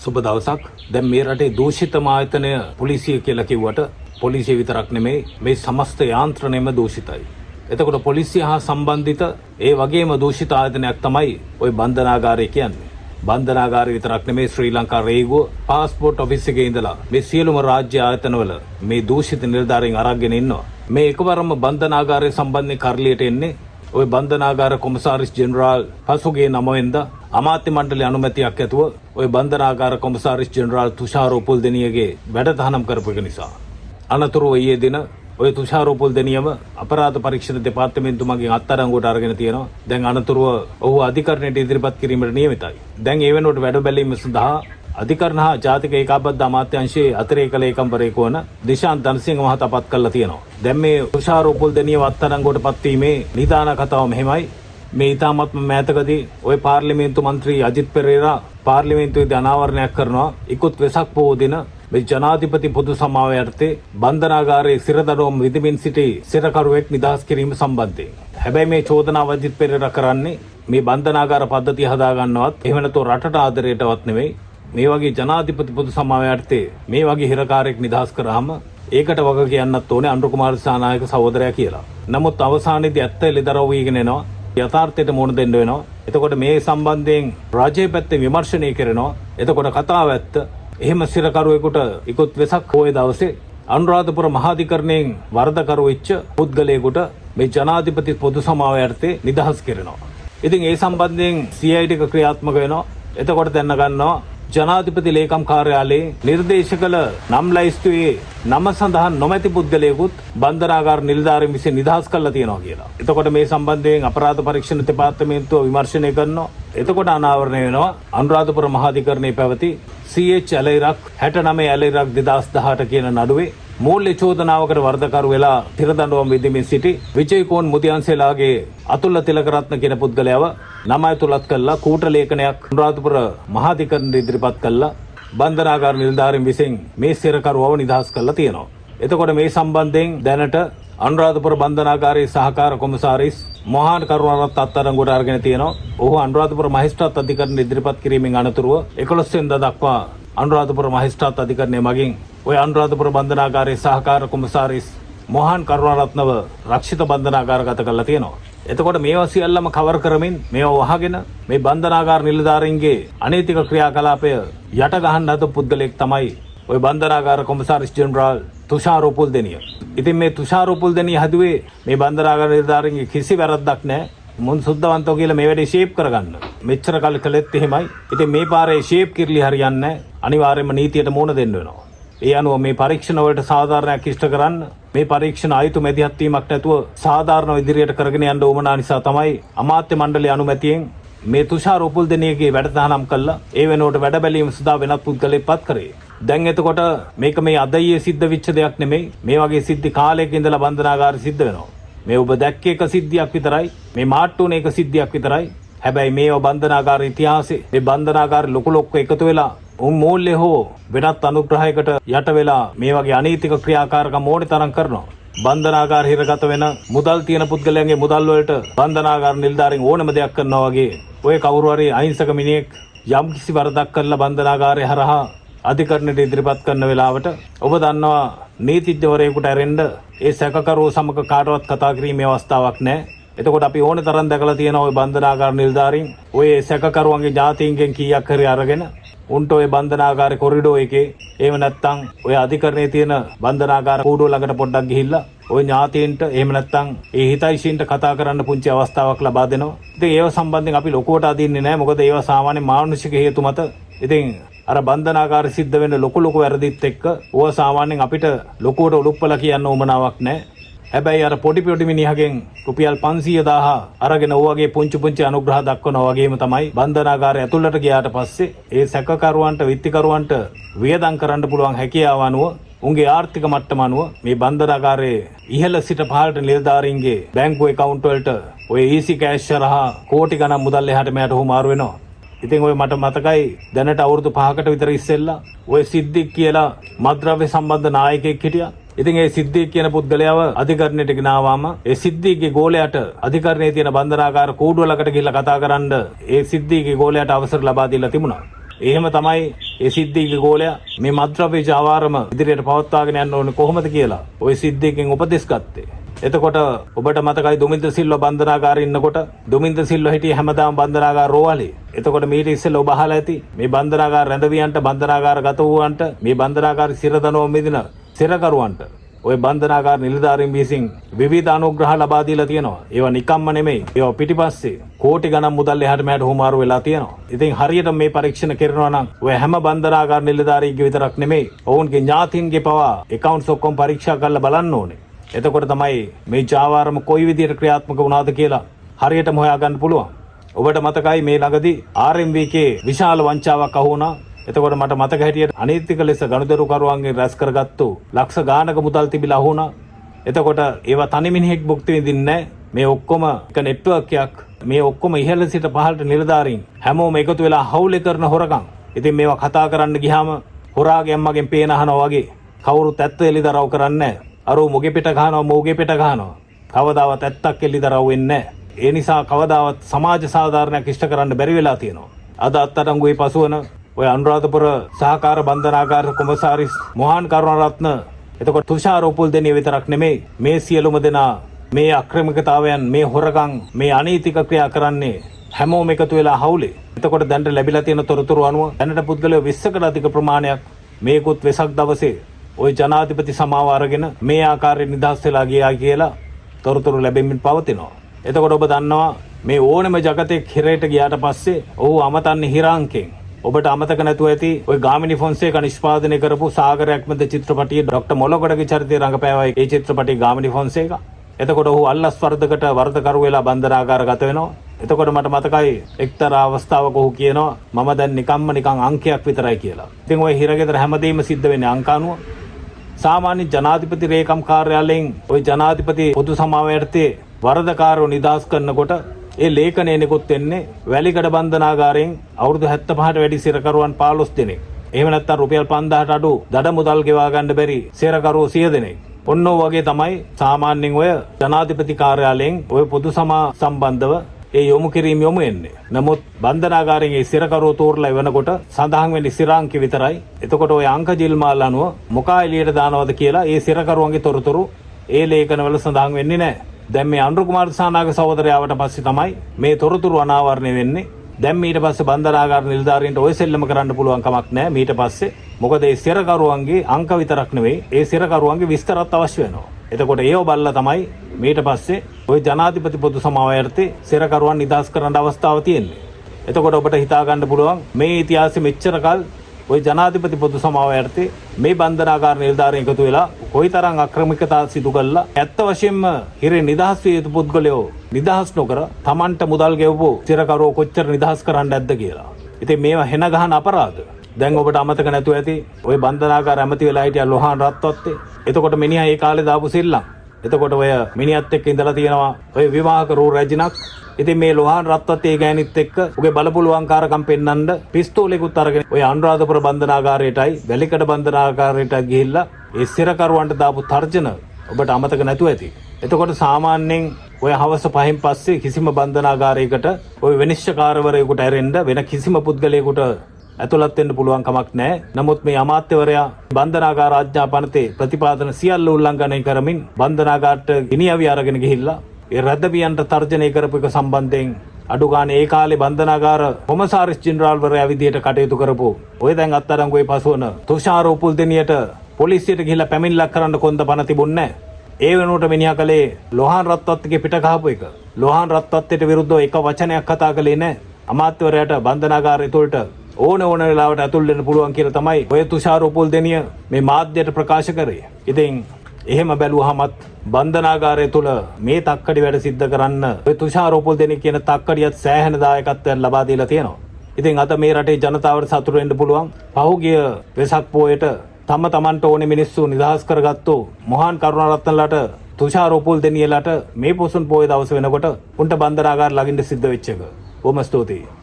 සුබ දවසක්. දැන් මේ රටේ දූෂිතම ආයතනය පොලිසිය කියලා කිව්වට පොලිසිය විතරක් නෙමෙයි මේ සමස්ත යාන්ත්‍රණයම දූෂිතයි. එතකොට පොලිසිය හා සම්බන්ධිත ඒ වගේම දූෂිත ආයතනයක් තමයි ওই බන්ධනාගාරය කියන්නේ. බන්ධනාගාරය විතරක් නෙමෙයි ශ්‍රී ලංකා රේගුව පාස්පෝර්ට් ඔෆිස් එකේ ඉඳලා මේ සියලුම රාජ්‍ය ආයතනවල මේ දූෂිත නිලධාරීන් අරගෙන ඉන්නවා. මේ එකවරම බන්ධනාගාරය සම්බන්ධයෙන් කරලියට එන්නේ ওই බන්ධනාගාර කොමසාරිස් ජෙනරාල් පසුගිය 9 වෙනිදා අමාත්‍ය මණ්ඩලයේ අනුමැතියක් ඇතුව ওই බන්ධනාගාර කොමසාරිස් ජෙනරාල් තුෂාර උපුල්දෙනියගේ වැඩතහනම් කරපු එක නිසා අනතුරු ඊයේ දින ඔය තුෂාර උපුල්දෙනියම අපරාධ පරීක්ෂණ දෙපාර්තමේන්තුව මගින් අත්අඩංගුවට අරගෙන තියෙනවා. දැන් අනතුරුව ඔහු අධිකරණයට ඉදිරිපත් කිරීමට නියමිතයි. දැන් ඒ වෙනුවට වැඩ බැලීම සඳහා අධිකරණ හා ජාතික ඒකාබද්ධ අමාත්‍යාංශයේ අතිරේක ලේකම්වරයෙකු වන දිශාන්ත ධනසිංහ මහතා පත් කළා තියෙනවා. දැන් මේ තුෂාර උපුල්දෙනියව අත්අඩංගුවට පත්වීමේ නිදාන කතාව මෙහෙමයි. මේ ඉතාමත්ම මෑතකදී ওই පාර්ලිමේන්තු මන්ත්‍රී අජිත් පෙරේරා පාර්ලිමේන්තුවේදී අනාවරණයක් කරනවා. ඉක්ුත් වෙසක් පොහෝ දින මේ ජනාධිපති පොදු සමාව යටතේ බන්ධනාගාරයේ සිරදඬුවම් විඳිමින් සිටි සිරකරුවෙක් නිදහස් කිරීම සම්බන්ධයෙන්. හැබැයි මේ චෝදනාව අජිත් පෙරේරා කරන්නේ මේ බන්ධනාගාර පද්ධතිය හදා ගන්නවත් එහෙම නැත්නම් රටට ආදරයටවත් නෙවෙයි. මේ වගේ ජනාධිපති පොදු සමාව යටතේ මේ වගේ හිරකාරයෙක් නිදහස් කරාම ඒකට වග කියන්නත් ඕනේ අනුර කුමාර දිසානායක සහෝදරයා කියලා. නමුත් අවසානයේදී ඇත්ත එළිදරව් වීගෙන එනවා. යථාර්ථයට මුහුණ දෙන්න වෙනවා. එතකොට මේ සම්බන්ධයෙන් රාජ්‍ය පැත්තේ විමර්ශනය කරනවා. එතකොට කතාව ඇත්ත. එහෙම සිරකරුවෙකුට ඉක්ුත් වෙසක් පොයේ දවසේ අනුරාධපුර මහාධිකරණයෙන් වරදකරු වෙච්ච පුද්ගලයෙකුට මේ ජනාධිපති පොදු සමාව යටතේ නිදහස් කරනවා. ඉතින් ඒ සම්බන්ධයෙන් CID එක ක්‍රියාත්මක වෙනවා. එතකොට දැනග ගන්නවා ජනාධිපති ලේකම් කාර්යාලයේ නිර්දේශ කළ නම් ලයිස්තුවේ නම සඳහන් නොමැති පුද්ගලයෙකුත් බන්ධනාගාර නිලධාරීන් විසින් නිදහස් කරලා තියෙනවා කියලා. එතකොට මේ සම්බන්ධයෙන් අපරාධ පරීක්ෂණ දෙපාර්තමේන්තුව විමර්ශනය කරනවා. එතකොට අනාවරණය වෙනවා අනුරාධපුර මහාධිකරණයේ පැවති CH ඇලයිරක් 69 ඇලයිරක් 2018 කියන නඩුවේ මූල්‍ය චෝදනාවකට වරදකරු වෙලා තිරදඬුවම් විඳිමින් සිටි විජේකෝන් මුදියන්සේලාගේ අතුල්ල තිලකරත්න කියන පුද්ගලයාව නම ඇතුළත් කළා කූට ලේඛනයක් අනුරාධපුර මහාධිකරණයට ඉදිරිපත් කළා බන්ධනාගාර නිලධාරීන් විසින් මේ සිරකරුවව නිදහස් කරලා තියෙනවා. එතකොට මේ සම්බන්ධයෙන් දැනට අනුරාධපුර බන්ධනාගාරයේ සහකාර කොමසාරිස් මොහාන් කරුණාරත්න අත්අඩංගුවට අරගෙන තියෙනවා. ඔහු අනුරාධපුර මහේස්ත්‍රාත් අධිකරණයට ඉදිරිපත් කිරීමෙන් අනතුරුව 11 වෙනිදා දක්වා අනුරාධපුර මහේස්ත්‍රාත් අධිකරණය මගින් ඔය අනුරාධපුර බන්ධනාගාරයේ සහකාර කොමසාරිස් මොහාන් කරුණාරත්නව රක්ෂිත බන්ධනාගාරගත කරලා තියෙනවා. එතකොට මේවා සියල්ලම කවර් කරමින් මේවා වහගෙන මේ බන්ධනාගාර නිලධාරීන්ගේ අනෛතික ක්‍රියාකලාපය යට ගහන්න හද පුද්ගලෙක් තමයි ඔය බන්ධනාගාර කොමසාරිස් ජෙනරාල් තුෂාර උපුල්දෙනිය. ඉතින් මේ තුෂාර උපුල්දෙනිය හදුවේ මේ බන්ධනාගාර නිලධාරීන්ගේ කිසි වැරද්දක් නැහැ. මුන් සුද්ධවන්තෝ කියලා මේ වැඩේ ෂේප් කරගන්න. මෙච්චර කල් කළෙත් එහෙමයි. ඉතින් මේ පාරේ ෂේප් කිරලි හරියන්නේ නැහැ. අනිවාර්යයෙන්ම නීතියට මුහුණ දෙන්න වෙනවා. ඒ අනුව මේ පරීක්ෂණ වලට සාධාරණයක් ඉෂ්ට කරන්න මේ පරීක්ෂණ ආයුතු මැදිහත් වීමක් නැතුව සාධාරණ ඉදිරියට කරගෙන යන්න උවමනා නිසා තමයි අමාත්‍ය මණ්ඩලයේ අනුමැතියෙන් මේ තුෂාර උපුල්දෙනියගේ වැඩතහනම් කළා. ඒ වෙනුවට වැඩ බැලීම සඳහා වෙනත් පුද්ගලයෙක් පත් කරේ. දැන් එතකොට මේක මේ අදයේ සිද්ධ වෙච්ච දෙයක් නෙමෙයි. මේ වගේ සිද්ධි කාලයක ඉඳලා බන්ධනාගාරේ සිද්ධ වෙනවා. මේ ඔබ දැක්ක එක සිද්ධියක් විතරයි. මේ මාට්ටුනේ එක සිද්ධියක් විතරයි. හැබැයි මේව බන්ධනාගාර ඉතිහාසයේ මේ බන්ධනාගාර ලොකු ලොක්ක එකතු වෙලා මූල්‍ය හෝ වෙනත් අනුග්‍රහයකට යට වෙලා මේ වගේ අනීතික ක්‍රියාකාරකම් ඕනේ තරම් කරනවා. බන්ධනාගාර හිරගත වෙන මුදල් තියෙන පුද්ගලයන්ගේ මුදල් වලට බන්ධනාගාර නිලධාරීන් ඕනම දෙයක් කරනවා වගේ ඔය කවුරු හරි අහිංසක මිනිහෙක් යම් කිසි වරදක් කරලා බන්ධනාගාරය හරහා අධිකරණයට ඉදිරිපත් කරන වෙලාවට ඔබ දන්නවා නීතිඥවරයෙකුට ඇරෙන්න ඒ සැකකරුවෝ සමග කාටවත් කතා කිරීමේ අවස්ථාවක් නැහැ. එතකොට අපි ඕනේ තරම් දැකලා තියෙනවා ওই බන්ධනාගාර නිලධාරීන් ඔය සැකකරුවන්ගේ ඥාතීන්ගෙන් කීයක් හරි අරගෙන උන්ට ඔය බන්ධනාගාර කොරිඩෝ එකේ එහෙම නැත්නම් ඔය අධිකරණයේ තියෙන බන්ධනාගාර කූඩුව ළඟට පොඩ්ඩක් ගිහිල්ලා ඔය ඥාතීන්ට එහෙම නැත්නම් ඒ හිතයිෂීන්ට කතා කරන්න පුංචි අවස්ථාවක් ලබා දෙනවා. ඉතින් ඒව සම්බන්ධයෙන් අපි ලොකුවට අදින්නේ නැහැ. මොකද ඒවා සාමාන්‍ය මානුෂික හේතු මත. ඉතින් අර බන්ධනාගාර සිද්ධ වෙන ලොකු වැරදිත් එක්ක ඕවා සාමාන්‍යයෙන් අපිට ලොකුවට උලුප්පලා කියන්න උවමනාවක් නැහැ. හැබැයි අර පොඩි මිනිහගෙන් රුපියල් 500,000 අරගෙන ඔයගේ පුංචි අනුග්‍රහ දක්වනවා වගේම තමයි බන්ධනාගාරය ඇතුළට ගියාට පස්සේ ඒ සැකකරුවන්ට විත්තිකරුවන්ට වියදම් කරන්න පුළුවන් හැකියාව අනුව උන්ගේ ආර්ථික මට්ටම අනුව මේ බන්ධනාගාරයේ ඉහළ සිට පහළට නිලධාරීන්ගේ බැංකු account වලට ඔය easy cash හරහා කෝටි ගණන් මුදල් එහාට මෙහාට හුමාරු වෙනවා. ඉතින් ඔය මට මතකයි දැනට අවුරුදු 5කට විතර ඉස්සෙල්ලා ඔය සිද්දික් කියලා මත්ද්‍රව්‍ය සම්බන්ධ නායකයෙක් හිටියා. ඉතින් ඒ සිද්දීක් කියන පුද්ගලයාව අධිකරණයට ගෙනාවාම ඒ සිද්දීගේ ගෝලයාට අධිකරණයේ තියෙන බන්ධනාගාර කූඩුව ළඟට ගිහිල්ලා කතා කරන්න ඒ සිද්දීගේ ගෝලයාට අවසර ලබා දීලා තිබුණා. එහෙම තමයි ඒ සිද්ධියගේ ගෝලයා මේ මද්ද්‍රව්‍ය ජාවාරම ඉදිරියට පවත්වාගෙන යන්න ඕනේ කොහොමද කියලා ওই සිද්ධියකින් උපදෙස් ගත්තේ. එතකොට ඔබට මතකයි දුමින්ද සිල්වා බන්ධනාගාරේ ඉන්නකොට දුමින්ද සිල්වා හිටියේ හැමදාම බන්ධනාගාර රෝහලේ. එතකොට මීට ඉස්සෙල්ලා ඔබ අහලා ඇති මේ බන්ධනාගාර රැඳවියන්ට බන්ධනාගාර ගත වූවන්ට මේ බන්ධනාගාර සිරදනව මෙදින සිරකරුවන්ට ඔය බන්ධනාගාර නිලධාරීන් විසින් විවිධ අනුග්‍රහ ලබා දීලා තියෙනවා. ඒවා නිකම්ම නෙමෙයි. ඒවා පිටිපස්සේ කෝටි ගණන් මුදල් එහාට මෙහාට හුමාරු වෙලා තියෙනවා. ඉතින් හරියට මේ පරීක්ෂණ කරනවා නම් ඔය හැම බන්ධනාගාර නිලධාරීන්ගේ විතරක් නෙමෙයි ඔවුන්ගේ ඥාතීන්ගේ පවා accounts ඔක්කොම පරීක්ෂා කරලා බලන්න ඕනේ. එතකොට තමයි මේ ජාවාරම කොයි විදිහට ක්‍රියාත්මක වුණාද කියලා හරියටම හොයාගන්න පුළුවන්. ඔබට මතකයි මේ ළඟදී RMVK විශාල වංචාවක් අහු වුණා. එතකොට මට මතක හිටියට අනීතික ලෙස ගනුදෙනුකරුවන්ගෙන් රැස් කරගත්තු ලක්ෂ ගානක මුදල් තිබිලා අහු වුණා. එතකොට ඒවා තනි මිනිහෙක් භුක්ති විඳින්නේ මේ ඔක්කොම එක නෙට්වර්ක් එකක්. මේ ඔක්කොම ඉහළ සිට පහළට නිලධාරීන් හැමෝම එකතු වෙලා හවුලේ කරන හොරකම්. ඉතින් මේවා කතා කරන්න ගියාම හොරාගේ අම්මගෙන් පේන අහනවා වගේ කවුරුත් ඇත්ත එලිදරව් කරන්නේ නැහැ. අර මොගේ පිට ගහනවා මොගේ පිට ගහනවා. කවදාවත් ඇත්තක් එලිදරව් වෙන්නේ නැහැ. ඒ නිසා කවදාවත් සමාජ සාධාරණයක් ඉෂ්ට කරන්න බැරි වෙලා තියෙනවා. අද අත්අඩංගුවේ පසුවන ඔය අනුරාධපුර සහකාර බන්ධනාගාර කොමසාරිස් මොහාන් කරුණාරත්න එතකොට තුෂාර උපුල්දෙනිය විතරක් නෙමෙයි මේ සියලුම දෙනා මේ අක්‍රමිකතාවයන් මේ හොරකම් මේ අනීතික ක්‍රියා කරන්නේ හැමෝම එකතු වෙලා හවුලේ. එතකොට දැනට ලැබිලා තියෙන තොරතුරු අනුව දැනට පුද්ගලයෝ 20කට අධික ප්‍රමාණයක් මේකුත් වෙසක් දවසේ ওই ජනාධිපති සමාව අරගෙන මේ ආකාරයෙන් නිදහස් වෙලා ගියා කියලා තොරතුරු ලැබෙමින් පවතිනවා. එතකොට ඔබ දන්නවා මේ ඕනෙම ජගතේ හිරේට ගියාට පස්සේ ඔහු අමතන්නේ හිරාංකෙන්. ඔබට අමතක නැතුව ඇති ওই ගාමිණි ෆොන්සේකා නිෂ්පාදනය කරපු සාගරයක් මැද චිත්‍රපටයේ ડોક્ટર මොලොකඩගේ චරිතය රඟපෑවා ඒ චිත්‍රපටයේ ගාමිණි ෆොන්සේකා. එතකොට ඔහු අල්ලස් වර්ධකට වර්ධකරු වෙලා බන්ධනාගාරගත වෙනවා. එතකොට මට මතකයි එක්තරා අවස්ථාවක ඔහු කියනවා මම දැන් නිකන් අංකයක් විතරයි කියලා. ඉතින් ওই හිරගෙදර හැමදේම සිද්ධ වෙන්නේ අංක අනුව. සාමාන්‍ය ජනාධිපති රේකම් කාර්යාලයෙන් ওই ජනාධිපති පොදු සමාව යටතේ වරදකාරව නිදහස් කරනකොට ඒ ලේඛනයේ නිකුත් වෙන්නේ වැලිකඩ බන්ධනාගාරයෙන් අවුරුදු 75ට වැඩි සිරකරුවන් 15 දෙනෙක්. එහෙම නැත්නම් රුපියල් 5000ට අඩු දඩ මුදල් ගෙවා ගන්න බැරි සිරකරුවෝ 100 දෙනෙක්. ඔන්න වගේ තමයි සාමාන්‍යයෙන් ඔය ජනාධිපති කාර්යාලයෙන් ඔය පොදු සමා සම්බන්ධව ඒ යොමු කිරීම යොමු වෙන්නේ. නමුත් බන්ධනාගාරයෙන් ඒ සිරකරුවෝ තෝරලා වෙනකොට සඳහන් වෙන්නේ සිරාංක විතරයි. එතකොට ඔය අංක ජිල්මාල් අනුව මොකා එළියට දානවද කියලා ඒ සිරකරුවන්ගේ තොරතුරු ඒ ලේඛනවල සඳහන් වෙන්නේ නැහැ. දැන් මේ අනුර කුමාර දිසානායක සහෝදරයාට පස්සේ තමයි මේ තොරතුරු අනාවරණය වෙන්නේ. දැන් ඊට පස්සේ බන්ධනාගාර නිලධාරීන්ට ඔය සෙල්ලම කරන්න පුළුවන් කමක් නැහැ ඊට පස්සේ. මොකද ඒ සිරකරුවන්ගේ අංක විතරක් නෙවෙයි ඒ සිරකරුවන්ගේ විස්තරත් අවශ්‍ය වෙනවා. එතකොට ඒව බලලා තමයි ඊට පස්සේ ওই ජනාධිපති පොදු සමාව යටතේ සිරකරුවන් නිදහස් කරන්න අවස්ථාව තියෙන්නේ. එතකොට ඔබට හිතා ගන්න පුළුවන් මේ ඉතිහාසෙ මෙච්චර කල් ওই ජනාධිපති පොදු සමාව යටතේ මේ බන්ධනාගාර නිලධාරීන් එකතු වෙලා කොයිතරම් අක්‍රමිකතා සිදු කළා. ඇත්ත වශයෙන්ම හිරේ නිදහස් විය යුතු පුද්ගලයෝ නිදහස් නොකර Tamanට මුදල් ගෙවපු සිරකරුවෝ කොච්චර නිදහස් කරන්න ඇද්ද කියලා. ඉතින් මේවා හෙන ගහන අපරාධ. දැන් ඔබට අමතක නැතුව ඇති ওই බන්ධනාගාර ඇමති වෙලා හිටියා ලොහාන් රත්වත්තේ. එතකොට මිනිහා ඒ කාලේ දාපු සෙල්ලම්. එතකොට ඔය මිනිහත් එක්ක ඉඳලා තියෙනවා ඔය විවාහක රූ රැජිනක්. ඉතින් මේ ලොහාන් රත්වත්තේ ගෑනිත් එක්ක උගේ බලපුලුවන්කාරකම් පෙන්නන්න පිස්තෝලෙකුත් අරගෙන ඔය අනුරාධපුර බන්ධනාගාරයටයි වැලිකඩ බන්ධනාගාරයට ගිහිල්ලා ඒ සිරකරුවන්ට දාපු තර්ජන ඔබට අමතක නැතුව ඇති. එතකොට සාමාන්‍යයෙන් ඔය හවස 5න් පස්සේ කිසිම බන්ධනාගාරයකට ඔය විනිශ්චයකාරවරයෙකුට ඇරෙන්න වෙන කිසිම පුද්ගලයෙකුට ඇතුළත් වෙන්න පුළුවන් කමක් නැහැ. නමුත් මේ අමාත්‍යවරයා බන්ධනාගාර ආඥා පනතේ ප්‍රතිපාදන සියල්ල උල්ලංඝනය කරමින් බන්ධනාගාරට ගෙනියවි අරගෙන ගිහිල්ලා ඒ රැදවියන්ට තර්ජනය කරපු එක සම්බන්ධයෙන් අඩු ගානේ ඒ කාලේ බන්ධනාගාර කොමසාරිස් ජෙනරාල්වරයා විදියට කටයුතු කරපු ඔය දැන් අත්අඩංගුවේ පසුවන තුෂාර උපුල්දෙනියට පොලිසියට ගිහිල්ලා පැමිණිල්ලක් කරන්න කොන්ද පන තිබුණේ නැහැ. ඒ වෙනුවට මිනිහා කලේ ලොහාන් රත්වත්ගේ පිට ගහපු එක. ලොහාන් රත්වත්ට විරුද්ධව එක වචනයක් කතා කළේ නැහැ. අමාත්‍යවරයාට බන්ධනාගාරය තුළට ඕන වෙලාවට ඇතුල් වෙන්න පුළුවන් කියලා තමයි ඔය තුෂාර උපුල්දෙනිය මේ මාධ්‍යයට ප්‍රකාශ කරේ. ඉතින් එහෙම බැලුවහමත් බන්ධනාගාරය තුල මේ තක්කඩි වැඩ සිද්ධ කරන්න ඔය තුෂාර උපුල්දෙනිය කියන තක්කඩියත් සෑහෙන දායකත්වයක් ලබා දීලා තියෙනවා. ඉතින් අද මේ රටේ ජනතාවට සතුටු වෙන්න පුළුවන්. පහුගිය වෙසක් පොයට තමන්ට ඕනේ මිනිස්සු නිදහස් කරගත්තු මොහාන් කරුණාරත්නලාට තුෂාර උපුල්දෙනියලාට මේ පොසොන් පොය දවස වෙනකොට උන්ට බන්ධනාගාර ළඟින් සිද්ධ වෙච්ච එක. බොහොම ස්තුතියි.